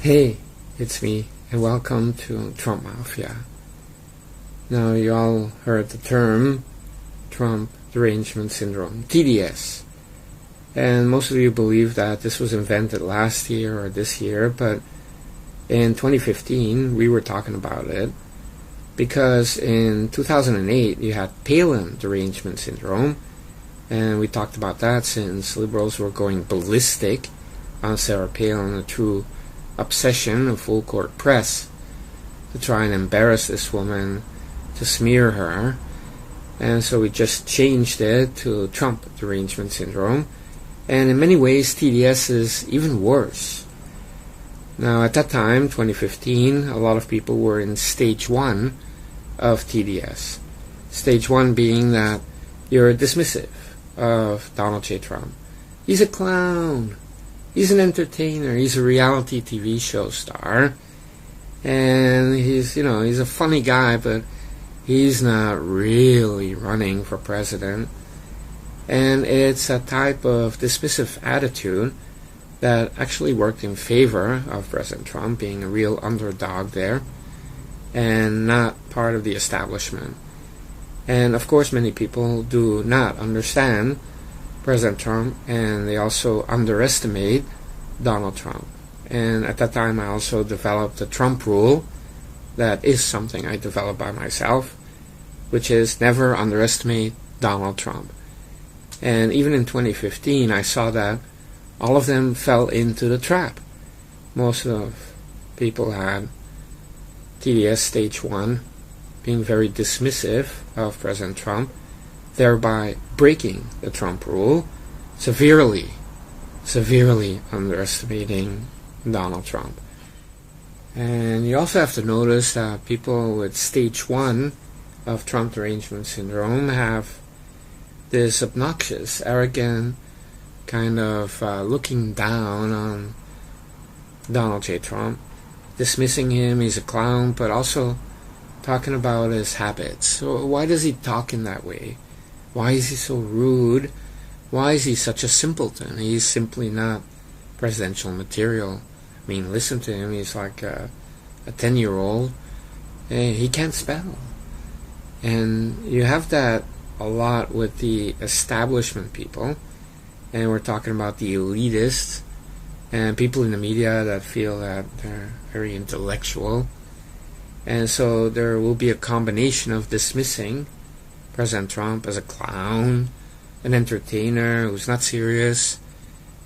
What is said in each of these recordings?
Hey, it's me, and welcome to Trump Mafia. Now, you all heard the term Trump Derangement Syndrome, TDS. And most of you believe that this was invented last year or this year, but in 2015, we were talking about it because in 2008, you had Palin Derangement Syndrome, and we talked about that since liberals were going ballistic on Sarah Palin, a true obsession of full court press to try and embarrass this woman, to smear her. And so we just changed it to Trump Derangement Syndrome, and in many ways TDS is even worse. Now at that time, 2015, a lot of people were in stage 1 of TDS. Stage 1 being that you're dismissive of Donald J. Trump. He's a clown. He's an entertainer. He's a reality TV show star. And he's a funny guy, but he's not really running for president. And it's a type of dismissive attitude that actually worked in favor of President Trump being a real underdog there and not part of the establishment. And of course, many people do not understand President Trump, and they also underestimate Donald Trump. And at that time I also developed the Trump rule. That is something I developed by myself, which is never underestimate Donald Trump. And even in 2015 I saw that all of them fell into the trap. Most of people had TDS stage 1, being very dismissive of President Trump, thereby breaking the Trump rule, severely underestimating Donald Trump. And you also have to notice that people with stage 1 of Trump Derangement Syndrome have this obnoxious, arrogant kind of looking down on Donald J. Trump, dismissing him, he's a clown, but also talking about his habits. So why does he talk in that way? Why is he so rude? Why is he such a simpleton? He's simply not presidential material. I mean, listen to him. He's like a 10-year-old. He can't spell. And you have that a lot with the establishment people. And we're talking about the elitists and people in the media that feel that they're very intellectual. And so there will be a combination of dismissing President Trump as a clown, an entertainer who's not serious,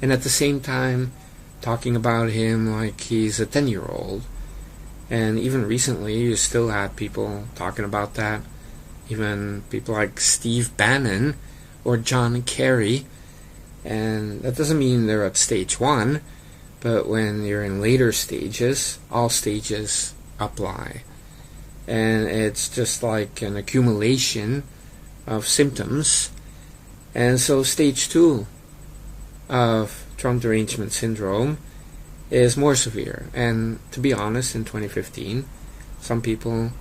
and at the same time talking about him like he's a 10-year-old. And even recently you still had people talking about that, even people like Steve Bannon or John Kerry. And that doesn't mean they're at stage 1, but when you're in later stages, all stages apply. And it's just like an accumulation of symptoms. And so stage 2 of Trump Derangement Syndrome is more severe. And to be honest, in 2015, some people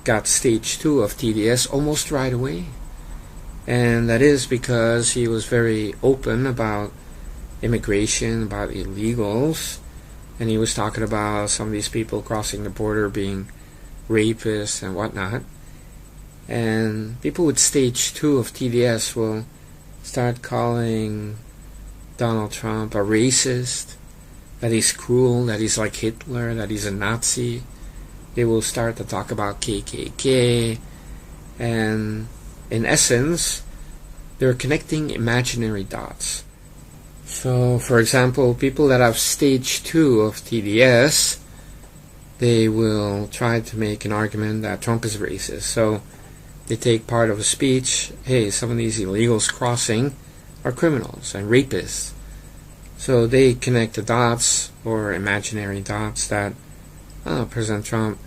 got stage 2 of TDS almost right away. And that is because he was very open about immigration, about illegals, and he was talking about some of these people crossing the border being rapists and whatnot. And people with stage 2 of TDS will start calling Donald Trump a racist, that he's cruel, that he's like Hitler, that he's a Nazi. They will start to talk about KKK, and in essence, they're connecting imaginary dots. So, for example, people that have stage 2 of TDS, they will try to make an argument that Trump is racist. So they take part of a speech, hey, some of these illegals crossing are criminals and rapists. So they connect the dots, or imaginary dots, that President Trump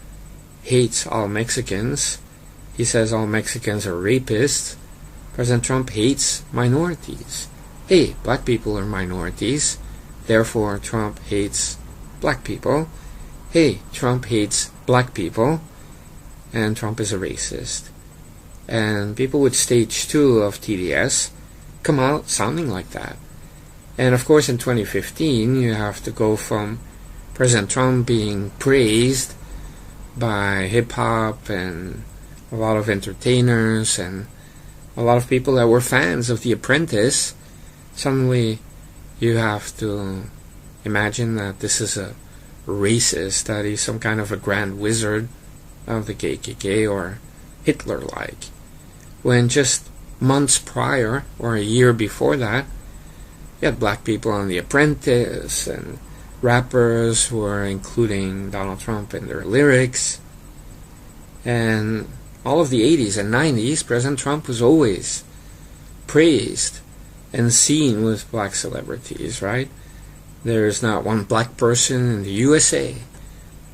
hates all Mexicans. He says all Mexicans are rapists. President Trump hates minorities. Hey, black people are minorities, therefore Trump hates black people. Hey, Trump hates black people, and Trump is a racist. And people with stage 2 of TDS come out sounding like that. And of course in 2015 you have to go from President Trump being praised by hip-hop and a lot of entertainers and a lot of people that were fans of The Apprentice. Suddenly you have to imagine that this is a racist, that he's some kind of a grand wizard of the KKK or Hitler-like. When just months prior, or a year before that, you had black people on The Apprentice, and rappers were including Donald Trump in their lyrics. And all of the 80s and 90s, President Trump was always praised and seen with black celebrities, right? There's not one black person in the USA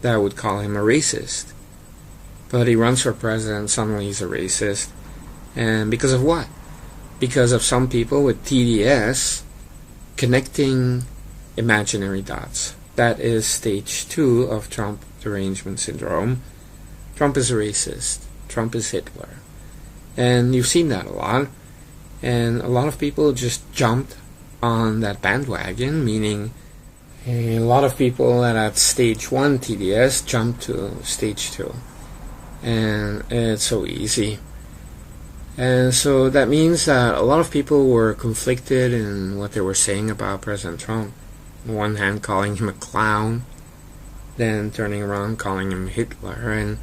that would call him a racist. But he runs for president, suddenly he's a racist. And because of what? Because of some people with TDS connecting imaginary dots. That is stage 2 of Trump derangement syndrome. Trump is a racist. Trump is Hitler. And you've seen that a lot. And a lot of people just jumped on that bandwagon, meaning a lot of people that had stage 1 TDS jumped to stage 2. And it's so easy. And so that means that a lot of people were conflicted in what they were saying about President Trump. On one hand, calling him a clown, then turning around calling him Hitler. And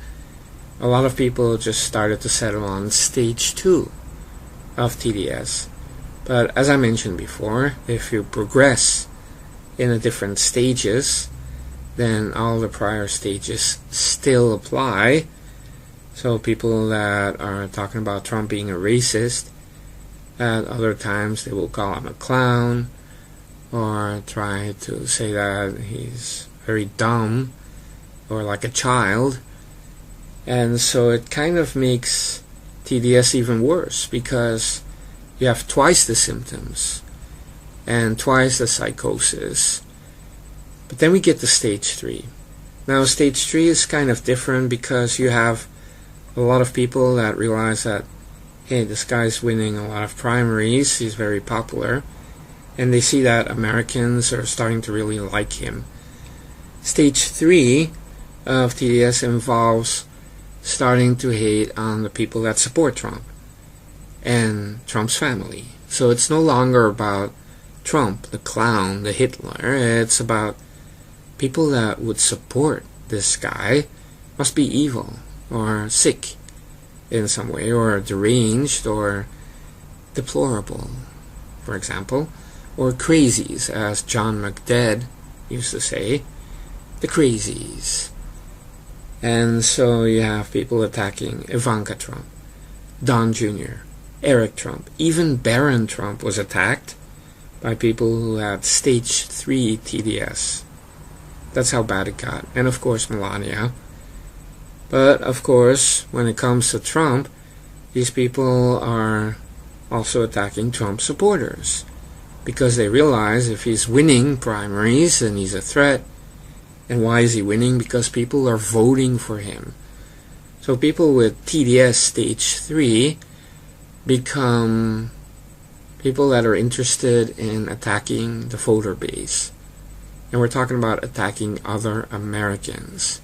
a lot of people just started to settle on stage 2 of TDS. But as I mentioned before, if you progress in the different stages, then all the prior stages still apply. So people that are talking about Trump being a racist, at other times they will call him a clown, or try to say that he's very dumb, or like a child. And so it kind of makes TDS even worse, because you have twice the symptoms and twice the psychosis. But then we get to stage 3. Now stage 3 is kind of different, because you have a lot of people that realize that, hey, this guy's winning a lot of primaries, he's very popular, and they see that Americans are starting to really like him. Stage 3 of TDS involves starting to hate on the people that support Trump and Trump's family. So it's no longer about Trump, the clown, the Hitler. It's about people that would support this guy must be evil, or sick in some way, or deranged, or deplorable, for example, or crazies, as John McDead used to say, the crazies. And so you have people attacking Ivanka Trump, Don Jr., Eric Trump, even Barron Trump was attacked by people who had stage 3 TDS. That's how bad it got. And of course Melania. But of course, when it comes to Trump, these people are also attacking Trump supporters, because they realize if he's winning primaries, then he's a threat. And why is he winning? Because people are voting for him. So people with TDS stage 3 become people that are interested in attacking the voter base. And we're talking about attacking other Americans.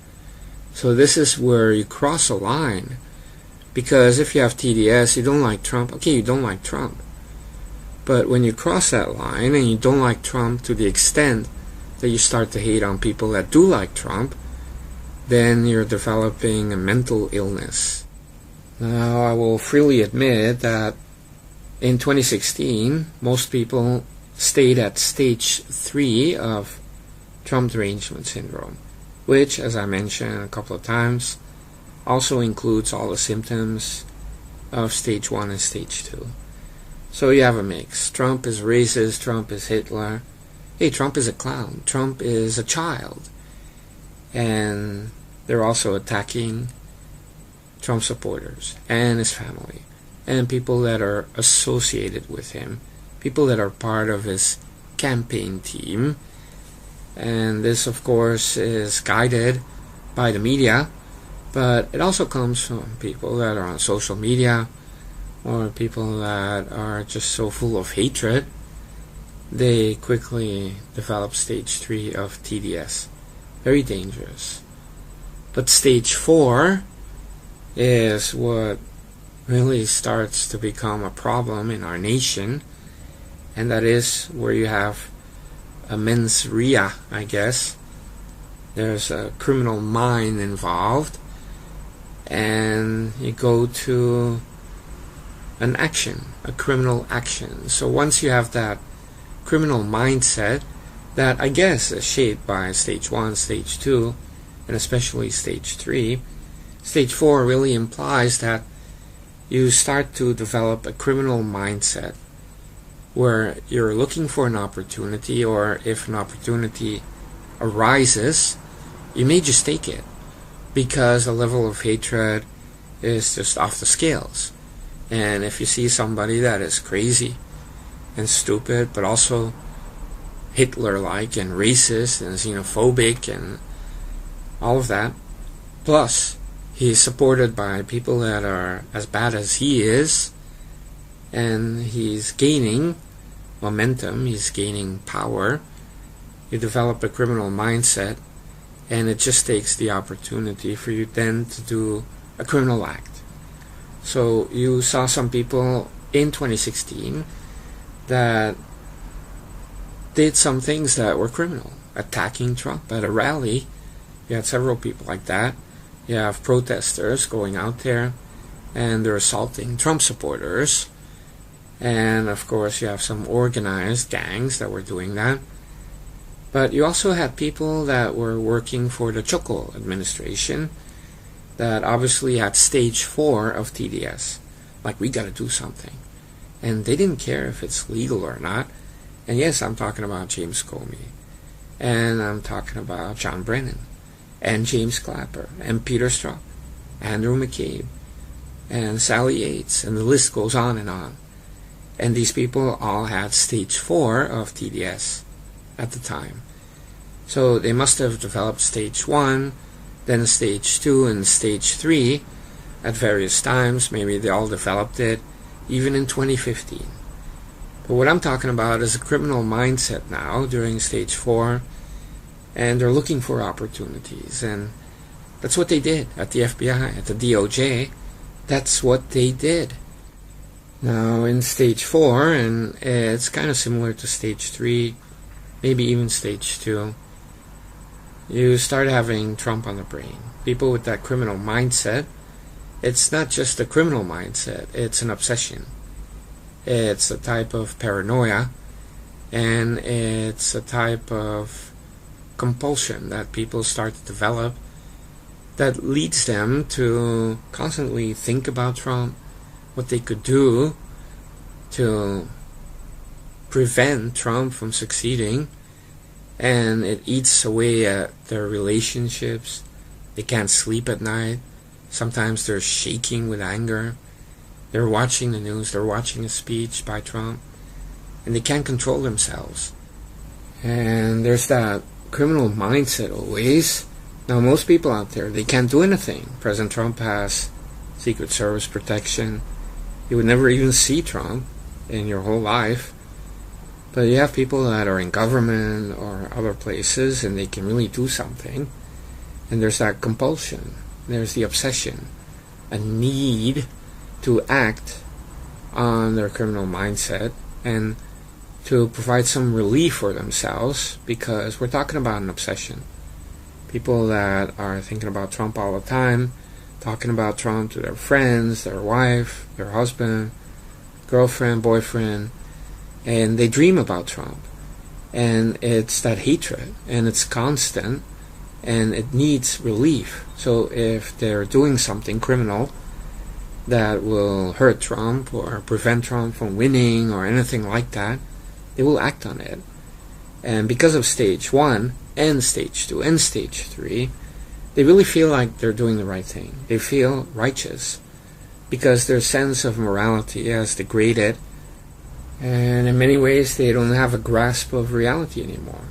So this is where you cross a line, because if you have TDS, you don't like Trump. Okay, you don't like Trump. But when you cross that line and you don't like Trump to the extent that you start to hate on people that do like Trump, then you're developing a mental illness. Now, I will freely admit that in 2016, most people stayed at stage 3 of Trump derangement syndrome, which, as I mentioned a couple of times, also includes all the symptoms of stage 1 and stage 2. So you have a mix. Trump is racist, Trump is Hitler. Hey, Trump is a clown, Trump is a child. And they're also attacking Trump supporters and his family, and people that are associated with him, people that are part of his campaign team. And this, of course, is guided by the media, but it also comes from people that are on social media, or people that are just so full of hatred, they quickly develop stage 3 of TDS. very dangerous. But stage 4 is what really starts to become a problem in our nation, and that is where you have a mens rea, I guess. There's a criminal mind involved, and you go to an action, a criminal action. So once you have that criminal mindset that I guess is shaped by stage 1, stage 2, and especially stage 3, stage 4 really implies that you start to develop a criminal mindset where you're looking for an opportunity, or if an opportunity arises, you may just take it because the level of hatred is just off the scales. And if you see somebody that is crazy and stupid, but also Hitler-like and racist and xenophobic and all of that, plus he's supported by people that are as bad as he is, and he's gaining momentum, he's gaining power, you develop a criminal mindset, and it just takes the opportunity for you then to do a criminal act. So you saw some people in 2016 that did some things that were criminal, attacking Trump at a rally. You had several people like that. You have protesters going out there and they're assaulting Trump supporters, and of course you have some organized gangs that were doing that. But you also had people that were working for the Choco administration that obviously had stage 4 of TDS, like, we gotta do something, and they didn't care if it's legal or not. And yes, I'm talking about James Comey, and I'm talking about John Brennan, and James Clapper, and Peter Strzok, Andrew McCabe, and Sally Yates, and the list goes on. And these people all had stage 4 of TDS at the time. So they must have developed stage 1, then stage 2, and stage 3 at various times. Maybe they all developed it even in 2015. But what I'm talking about is a criminal mindset now during stage 4, and they're looking for opportunities, and that's what they did at the FBI, at the DOJ. That's what they did. Now in stage 4, and it's kind of similar to stage 3, maybe even stage 2, you start having Trump on the brain. People with that criminal mindset, it's not just a criminal mindset, it's an obsession. It's a type of paranoia, and it's a type of compulsion that people start to develop that leads them to constantly think about Trump, what they could do to prevent Trump from succeeding, and it eats away at their relationships. They can't sleep at night. Sometimes they're shaking with anger. They're watching the news, they're watching a speech by Trump, and they can't control themselves. And there's that criminal mindset always. Now most people out there, they can't do anything. President Trump has Secret Service protection. You would never even see Trump in your whole life. But you have people that are in government or other places, and they can really do something. And there's that compulsion. There's the obsession. A need to act on their criminal mindset and to provide some relief for themselves, because we're talking about an obsession. People that are thinking about Trump all the time, talking about Trump to their friends, their wife, their husband, girlfriend, boyfriend, and they dream about Trump. And it's that hatred, and it's constant, and it needs relief. So if they're doing something criminal that will hurt Trump or prevent Trump from winning or anything like that, they will act on it. And because of stage 1 and stage 2 and stage 3, they really feel like they're doing the right thing. They feel righteous because their sense of morality has degraded, and in many ways they don't have a grasp of reality anymore.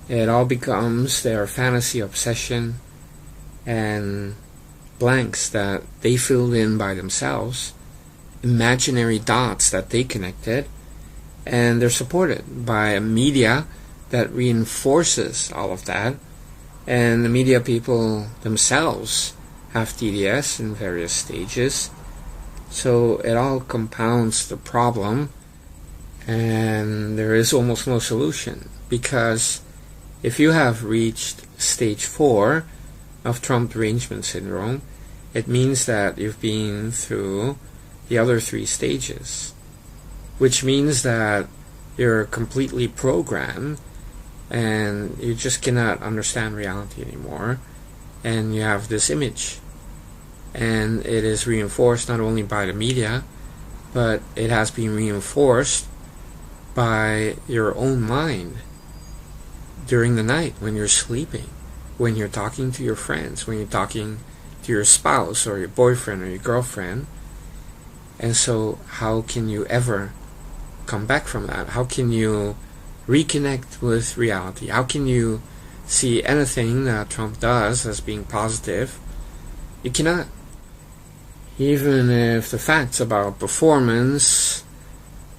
It all becomes their fantasy obsession and blanks that they filled in by themselves, imaginary dots that they connected, and they're supported by a media that reinforces all of that, And the media people themselves have TDS in various stages. So it all compounds the problem, and there is almost no solution. Because if you have reached stage 4 of Trump derangement syndrome, it means that you've been through the other 3 stages, which means that you're completely programmed and you just cannot understand reality anymore, and you have this image, and it is reinforced not only by the media, but it has been reinforced by your own mind during the night when you're sleeping, when you're talking to your friends, when you're talking to your spouse or your boyfriend or your girlfriend. And so how can you ever come back from that? How can you reconnect with reality? How can you see anything that Trump does as being positive? You cannot. Even if the facts about performance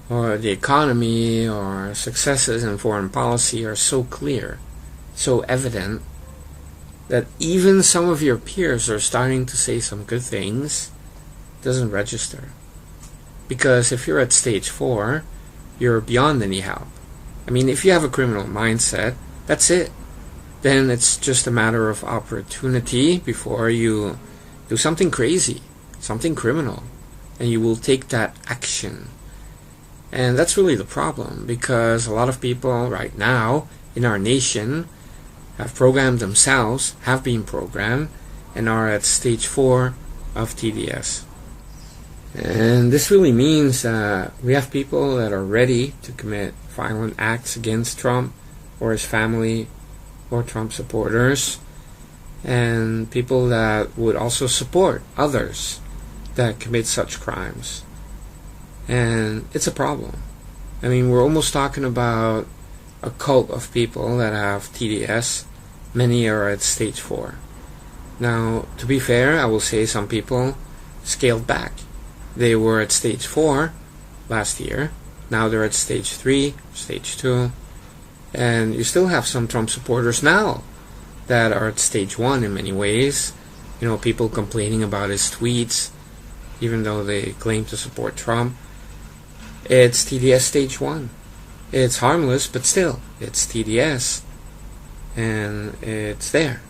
or the economy or successes in foreign policy are so clear, so evident, that even some of your peers are starting to say some good things, doesn't register. Because if you're at stage 4, you're beyond any help. I mean, if you have a criminal mindset, that's it. Then it's just a matter of opportunity before you do something crazy, something criminal, and you will take that action. And that's really the problem, because a lot of people right now in our nation have programmed themselves, have been programmed, and are at stage 4 of TDS. And this really means that we have people that are ready to commit violent acts against Trump or his family or Trump supporters, and people that would also support others that commit such crimes. And it's a problem. I mean, we're almost talking about a cult of people that have TDS. Many are at stage 4. Now, to be fair, I will say some people scaled back. They were at stage 4 last year. Now they're at stage 3, stage 2. And you still have some Trump supporters now that are at stage 1 in many ways. You know, people complaining about his tweets, even though they claim to support Trump. It's TDS stage 1. It's harmless, but still, it's TDS. And it's there.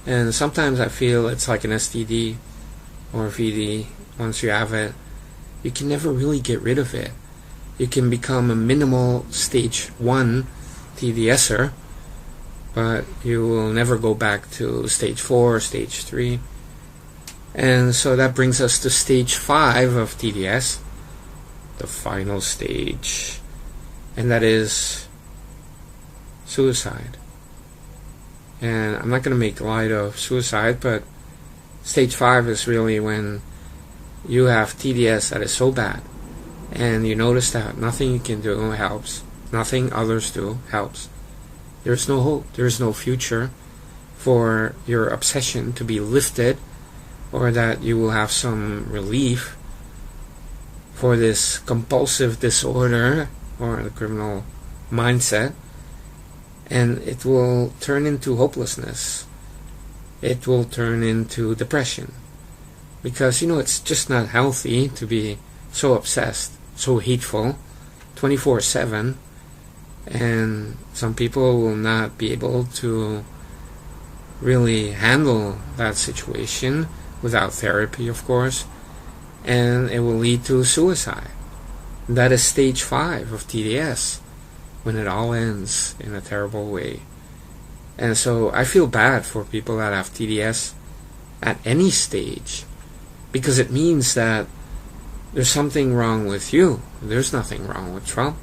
And sometimes I feel it's like an STD or VD. Once you have it, you can never really get rid of it. You can become a minimal stage 1 TDSer, but you will never go back to stage 4 or stage 3. And so that brings us to stage 5 of TDS, the final stage, and that is suicide. And I'm not going to make light of suicide, but stage 5 is really when you have TDS that is so bad, and you notice that nothing you can do helps, nothing others do helps. There's no hope, there's no future for your obsession to be lifted, or that you will have some relief for this compulsive disorder or the criminal mindset. And it will turn into hopelessness. It will turn into depression. Because, you know, it's just not healthy to be so obsessed, so hateful, 24/7. And some people will not be able to really handle that situation without therapy, of course. And it will lead to suicide. That is stage 5 of TDS, when it all ends in a terrible way. And so I feel bad for people that have TDS at any stage, because it means that there's something wrong with you. There's nothing wrong with Trump.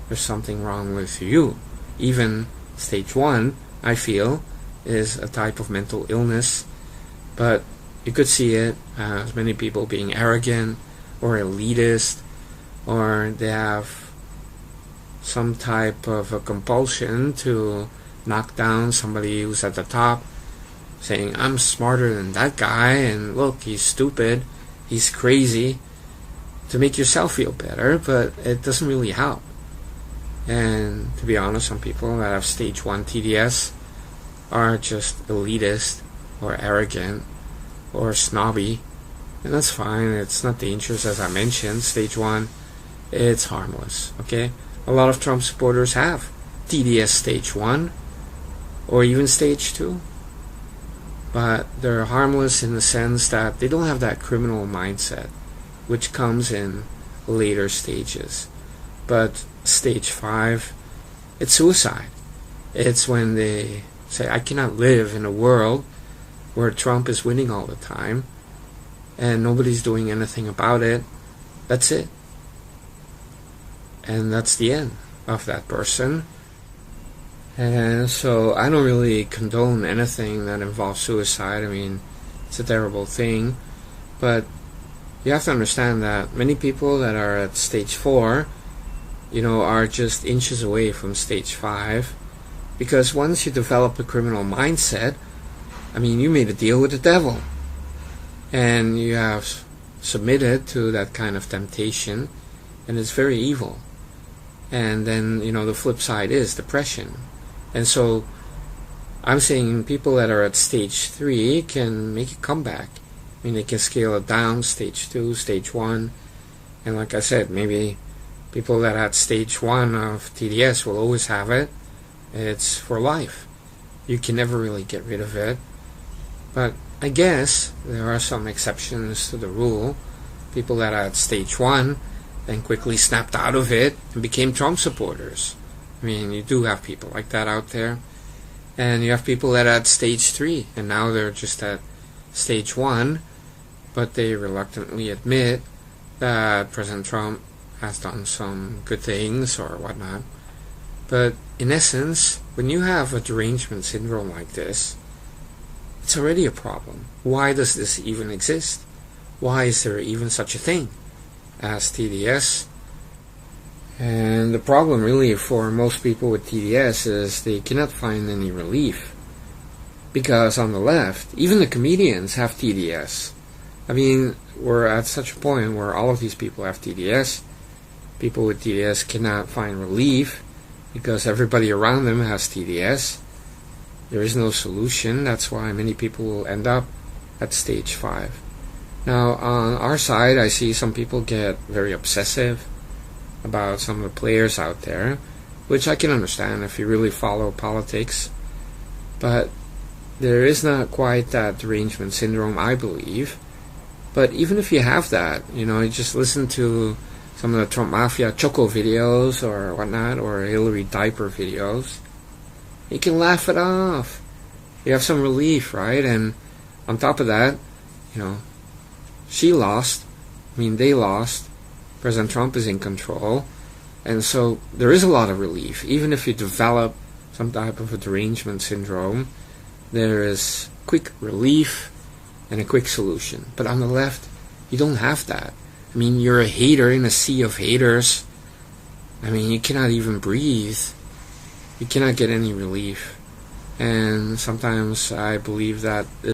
There's something wrong with you. Even stage 1, I feel, is a type of mental illness, but you could see it as many people being arrogant or elitist, or they have some type of a compulsion to knock down somebody who's at the top, saying, I'm smarter than that guy, and look, he's stupid, he's crazy, to make yourself feel better, but it doesn't really help. And to be honest, some people that have stage 1 TDS are just elitist or arrogant or snobby, and that's fine. It's not dangerous, as I mentioned. Stage 1, it's harmless, okay? A lot of Trump supporters have TDS stage 1 or even stage 2, but they're harmless in the sense that they don't have that criminal mindset, which comes in later stages. But stage 5, it's suicide. It's when they say, I cannot live in a world where Trump is winning all the time and nobody's doing anything about it. That's it. And that's the end of that person. And so I don't really condone anything that involves suicide. I mean, it's a terrible thing. But you have to understand that many people that are at stage 4, are just inches away from stage 5. Because once you develop a criminal mindset, I mean, you made a deal with the devil. And you have submitted to that kind of temptation. And it's very evil. And then, the flip side is depression. And so I'm saying people that are at stage 3 can make a comeback. I mean, they can scale it down, stage 2, stage 1. And like I said, maybe people that are at stage 1 of TDS will always have it. It's for life. You can never really get rid of it. But I guess there are some exceptions to the rule. People that are at stage 1 then quickly snapped out of it and became Trump supporters. I mean, you do have people like that out there. And you have people that are at stage 3 and now they're just at stage 1, but they reluctantly admit that President Trump has done some good things or whatnot. But in essence, when you have a derangement syndrome like this, it's already a problem. Why does this even exist? Why is there even such a thing as TDS? And the problem really for most people with TDS is they cannot find any relief. Because on the left, even the comedians have TDS. I mean, we're at such a point where all of these people have TDS. People with TDS cannot find relief because everybody around them has TDS. There is no solution. That's why many people will end up at stage 5. Now, on our side, I see some people get very obsessive about some of the players out there, which I can understand if you really follow politics. But there is not quite that derangement syndrome, I believe. But even if you have that, you just listen to some of the Trump Mafia Choco videos or whatnot, or Hillary diaper videos, you can laugh it off. You have some relief, right? And on top of that, she lost. I mean, they lost. President Trump is in control. And so there is a lot of relief. Even if you develop some type of a derangement syndrome, there is quick relief and a quick solution. But on the left, you don't have that. I mean, you're a hater in a sea of haters. I mean, you cannot even breathe. You cannot get any relief. And sometimes I believe that